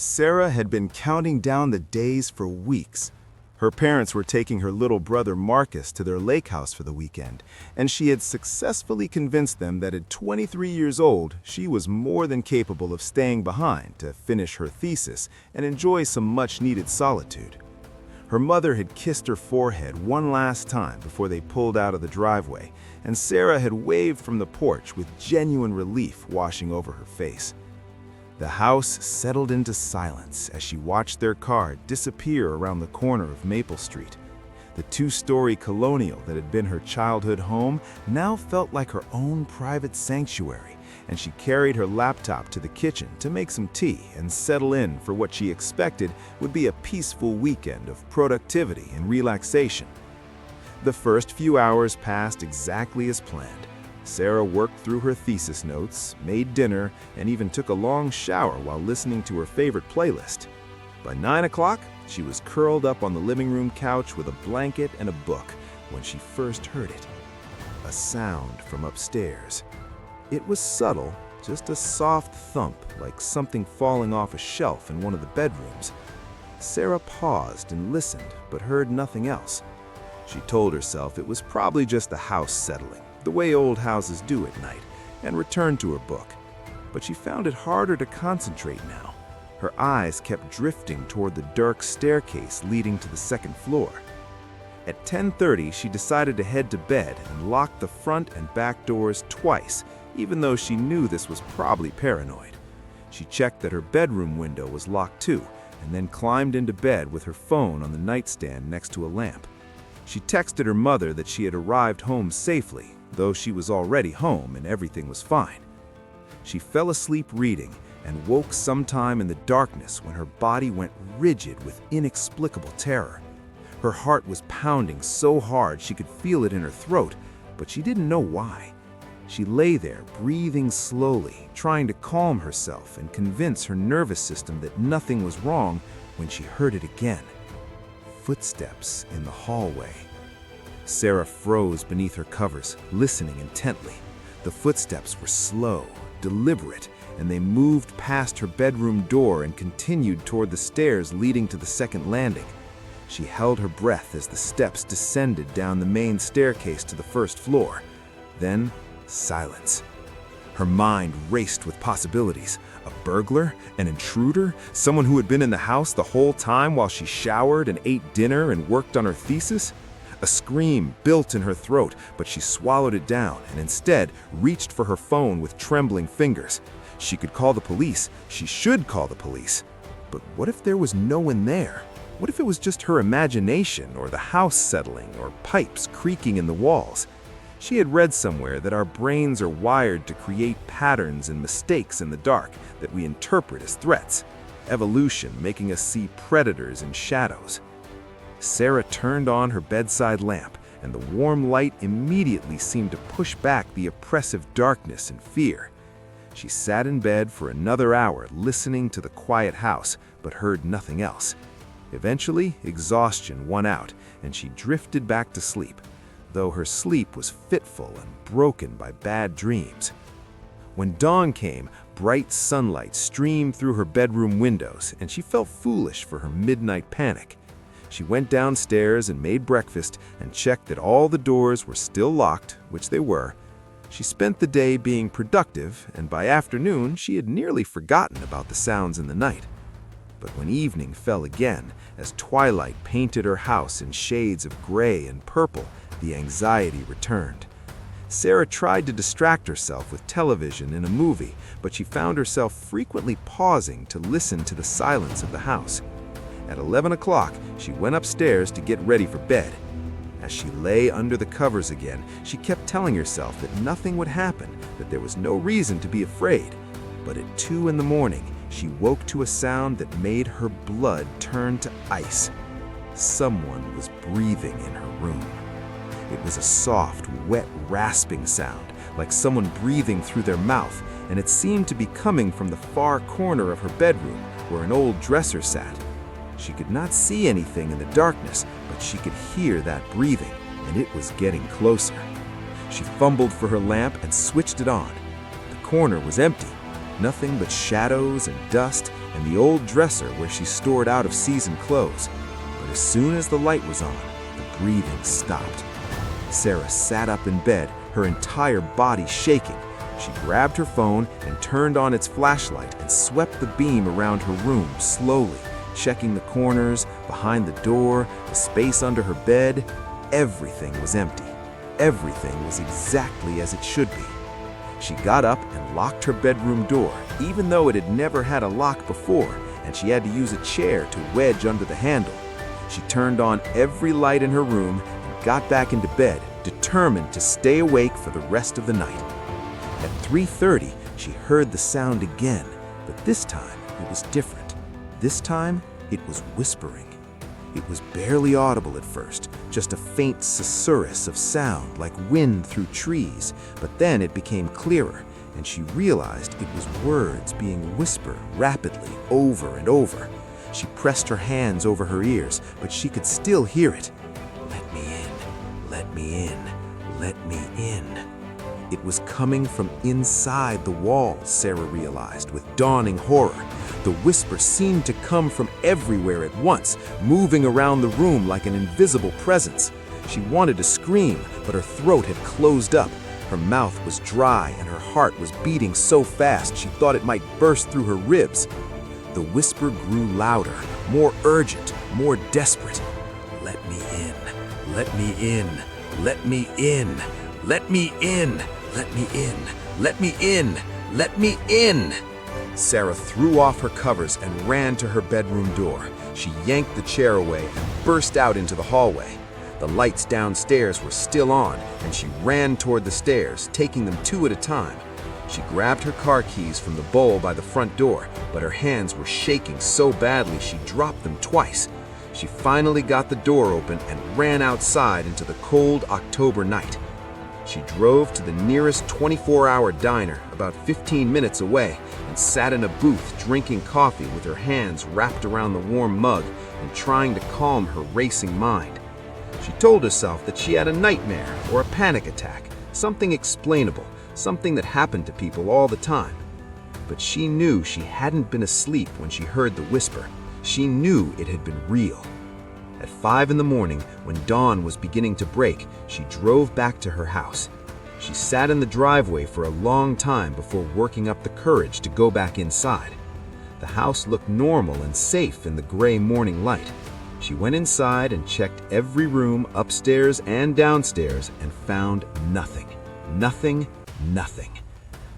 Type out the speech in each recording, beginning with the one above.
Sarah had been counting down the days for weeks. Her parents were taking her little brother Marcus to their lake house for the weekend, and she had successfully convinced them that at 23 years old, she was more than capable of staying behind to finish her thesis and enjoy some much-needed solitude. Her mother had kissed her forehead one last time before they pulled out of the driveway, and Sarah had waved from the porch with genuine relief washing over her face. The house settled into silence as she watched their car disappear around the corner of Maple Street. The two-story colonial that had been her childhood home now felt like her own private sanctuary, and she carried her laptop to the kitchen to make some tea and settle in for what she expected would be a peaceful weekend of productivity and relaxation. The first few hours passed exactly as planned. Sarah worked through her thesis notes, made dinner, and even took a long shower while listening to her favorite playlist. By 9 o'clock, she was curled up on the living room couch with a blanket and a book when she first heard it. A sound from upstairs. It was subtle, just a soft thump like something falling off a shelf in one of the bedrooms. Sarah paused and listened, but heard nothing else. She told herself it was probably just the house settling, the way old houses do at night, and returned to her book. But she found it harder to concentrate now. Her eyes kept drifting toward the dark staircase leading to the second floor. At 10:30, she decided to head to bed and lock the front and back doors twice, even though she knew this was probably paranoid. She checked that her bedroom window was locked too, and then climbed into bed with her phone on the nightstand next to a lamp. She texted her mother that she had arrived home safely, though she was already home and everything was fine. She fell asleep reading and woke sometime in the darkness when her body went rigid with inexplicable terror. Her heart was pounding so hard she could feel it in her throat, but she didn't know why. She lay there, breathing slowly, trying to calm herself and convince her nervous system that nothing was wrong when she heard it again. Footsteps in the hallway. Sarah froze beneath her covers, listening intently. The footsteps were slow, deliberate, and they moved past her bedroom door and continued toward the stairs leading to the second landing. She held her breath as the steps descended down the main staircase to the first floor. Then, silence. Her mind raced with possibilities. A burglar? An intruder? Someone who had been in the house the whole time while she showered and ate dinner and worked on her thesis? A scream built in her throat, but she swallowed it down and instead reached for her phone with trembling fingers. She could call the police. She should call the police. But what if there was no one there? What if it was just her imagination, or the house settling, or pipes creaking in the walls? She had read somewhere that our brains are wired to create patterns and mistakes in the dark that we interpret as threats, evolution making us see predators in shadows. Sarah turned on her bedside lamp, and the warm light immediately seemed to push back the oppressive darkness and fear. She sat in bed for another hour listening to the quiet house, but heard nothing else. Eventually, exhaustion won out, and she drifted back to sleep, though her sleep was fitful and broken by bad dreams. When dawn came, bright sunlight streamed through her bedroom windows, and she felt foolish for her midnight panic. She went downstairs and made breakfast and checked that all the doors were still locked, which they were. She spent the day being productive, and by afternoon she had nearly forgotten about the sounds in the night. But when evening fell again, as twilight painted her house in shades of gray and purple, the anxiety returned. Sarah tried to distract herself with television and a movie, but she found herself frequently pausing to listen to the silence of the house. At 11 o'clock, she went upstairs to get ready for bed. As she lay under the covers again, she kept telling herself that nothing would happen, that there was no reason to be afraid. But at 2 in the morning, she woke to a sound that made her blood turn to ice. Someone was breathing in her room. It was a soft, wet, rasping sound, like someone breathing through their mouth, and it seemed to be coming from the far corner of her bedroom, where an old dresser sat. She could not see anything in the darkness, but she could hear that breathing, and it was getting closer. She fumbled for her lamp and switched it on. The corner was empty, nothing but shadows and dust, and the old dresser where she stored out-of-season clothes. But as soon as the light was on, the breathing stopped. Sarah sat up in bed, her entire body shaking. She grabbed her phone and turned on its flashlight and swept the beam around her room slowly, checking the corners, behind the door, the space under her bed. Everything was empty. Everything was exactly as it should be. She got up and locked her bedroom door, even though it had never had a lock before, and she had to use a chair to wedge under the handle. She turned on every light in her room and got back into bed, determined to stay awake for the rest of the night. At 3:30, she heard the sound again, but this time it was different. This time, it was whispering. It was barely audible at first, just a faint susurrus of sound like wind through trees, but then it became clearer, and she realized it was words being whispered rapidly over and over. She pressed her hands over her ears, but she could still hear it. "Let me in, let me in, let me in." It was coming from inside the walls, Sarah realized with dawning horror. The whisper seemed to come from everywhere at once, moving around the room like an invisible presence. She wanted to scream, but her throat had closed up. Her mouth was dry and her heart was beating so fast she thought it might burst through her ribs. The whisper grew louder, more urgent, more desperate. "Let me in, let me in, let me in, let me in, let me in, let me in, let me in." Sarah threw off her covers and ran to her bedroom door. She yanked the chair away and burst out into the hallway. The lights downstairs were still on, and she ran toward the stairs, taking them two at a time. She grabbed her car keys from the bowl by the front door, but her hands were shaking so badly she dropped them twice. She finally got the door open and ran outside into the cold October night. She drove to the nearest 24-hour diner, about 15 minutes away, and sat in a booth drinking coffee with her hands wrapped around the warm mug and trying to calm her racing mind. She told herself that she had a nightmare or a panic attack, something explainable, something that happened to people all the time. But she knew she hadn't been asleep when she heard the whisper. She knew it had been real. At 5 in the morning, when dawn was beginning to break, she drove back to her house. She sat in the driveway for a long time before working up the courage to go back inside. The house looked normal and safe in the gray morning light. She went inside and checked every room upstairs and downstairs and found nothing. Nothing, nothing.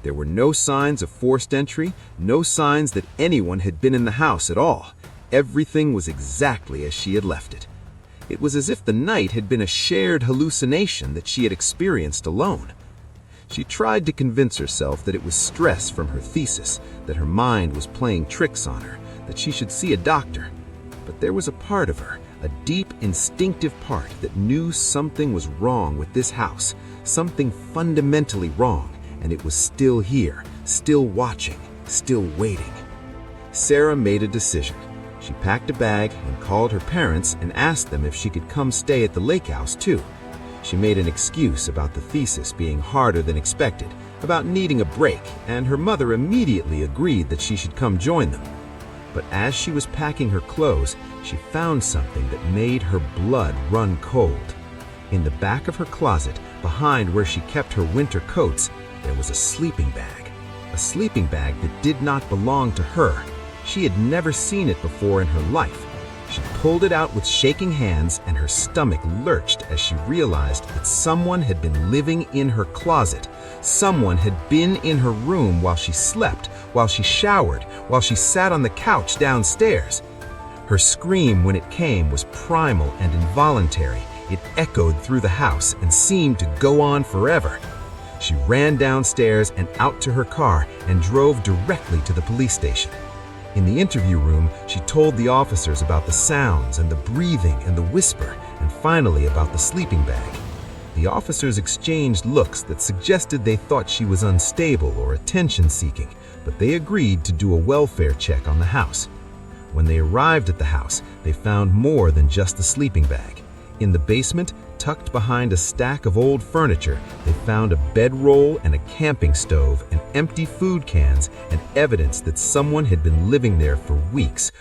There were no signs of forced entry, no signs that anyone had been in the house at all. Everything was exactly as she had left it. It was as if the night had been a shared hallucination that she had experienced alone. She tried to convince herself that it was stress from her thesis, that her mind was playing tricks on her, that she should see a doctor. But there was a part of her, a deep, instinctive part that knew something was wrong with this house, something fundamentally wrong, and it was still here, still watching, still waiting. Sarah made a decision. She packed a bag and called her parents and asked them if she could come stay at the lake house too. She made an excuse about the thesis being harder than expected, about needing a break, and her mother immediately agreed that she should come join them. But as she was packing her clothes, she found something that made her blood run cold. In the back of her closet, behind where she kept her winter coats, there was a sleeping bag. A sleeping bag that did not belong to her. She had never seen it before in her life. She pulled it out with shaking hands, and her stomach lurched as she realized that someone had been living in her closet. Someone had been in her room while she slept, while she showered, while she sat on the couch downstairs. Her scream when it came was primal and involuntary. It echoed through the house and seemed to go on forever. She ran downstairs and out to her car and drove directly to the police station. In the interview room, she told the officers about the sounds and the breathing and the whisper, and finally about the sleeping bag. The officers exchanged looks that suggested they thought she was unstable or attention-seeking, but they agreed to do a welfare check on the house. When they arrived at the house, they found more than just the sleeping bag. In the basement, tucked behind a stack of old furniture, they found a bedroll and a camping stove and empty food cans and evidence that someone had been living there for weeks,